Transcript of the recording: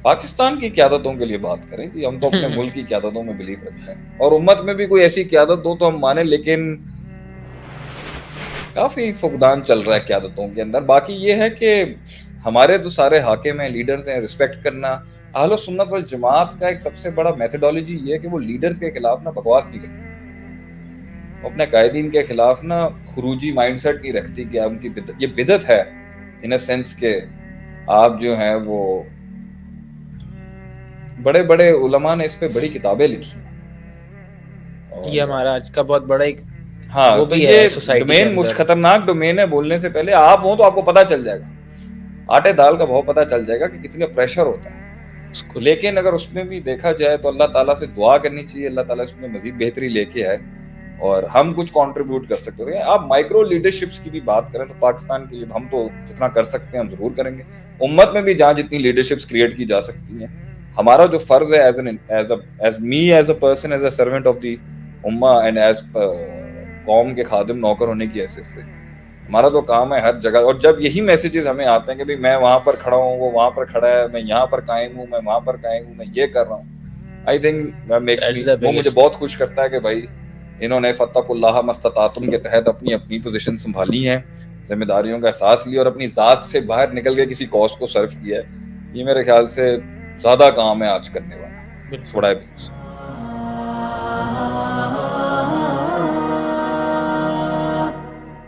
پاکستان کی قیادتوں کے لیے بات کریں کہ ہم تو اپنے ملک کی قیادتوں میں بلیو رکھتے ہیں، اور امت میں بھی کوئی ایسی قیادت ہو تو ہم مانیں، لیکن کافی فقدان چل رہا ہے قیادتوں کے اندر. باقی یہ ہے کہ ہمارے تو سارے حاکم ہیں، لیڈرز ہیں، رسپیکٹ کرنا. اہل سنت والجماعت کا ایک سب سے بڑا میتھڈالوجی یہ ہے کہ وہ لیڈرز کے خلاف نا بکواس نہیں کرتی، وہ اپنے قائدین کے خلاف نا خروجی مائنڈ سیٹ نہیں رکھتی کہ ان کی یہ بدعت ہے، ان اے سینس کہ آپ جو ہیں وہ بڑے بڑے علماء نے اس پہ بڑی کتابیں لکھی ہیں. یہ اور ہمارا آج کا بہت بڑا ایک ہاں وہ تو بھی ہے یہ سوسائٹی کے ڈومین اندر. خطرناک ڈومین ہے. بولنے سے پہلے آپ ہوں تو آپ کو پتا چل جائے گا، آٹے دال کا بہت پتا چل جائے گا کہ کتنے پریشر ہوتا ہے. لیکن اگر اس میں بھی دیکھا جائے تو اللہ تعالیٰ سے دعا کرنی چاہیے، اللہ تعالیٰ اس میں مزید بہتری لے کے آئے اور ہم کچھ کنٹریبیوٹ کر سکتے ہیں. آپ مائکرو لیڈرشپس کی بھی بات کریں تو پاکستان کے لیے ہم تو جتنا کر سکتے ہیں ہم ضرور کریں گے. امت میں بھی جہاں جتنی لیڈرشپس کریٹ کی جا سکتی ہیں، ہمارا جو فرض ہے as me as a person, as a servant of the امہ اینڈ ایز قوم کے خادم نوکر ہونے کی حیثیت سے ہمارا تو کام ہے ہر جگہ. اور جب یہی میسیجز ہمیں آتے ہیں کہ بھئی میں وہاں پر کھڑا ہوں، وہ وہاں پر کھڑا ہے، میں یہاں پر قائم ہوں، میں وہاں پر قائم ہوں، میں یہ کر رہا ہوں، آئی تھنک میکس می، وہ مجھے بہت خوش کرتا ہے کہ بھائی انہوں نے فاتقوا اللہ ما استطعتم کے تحت اپنی اپنی پوزیشن سنبھالی ہیں، ذمہ داریوں کا احساس لیا اور اپنی ذات سے باہر نکل کے کسی کاز کو سرو کیا ہے. یہ میرے خیال سے زیادہ کام ہے آج کرنے والا. بالکل. سوڑا ہے.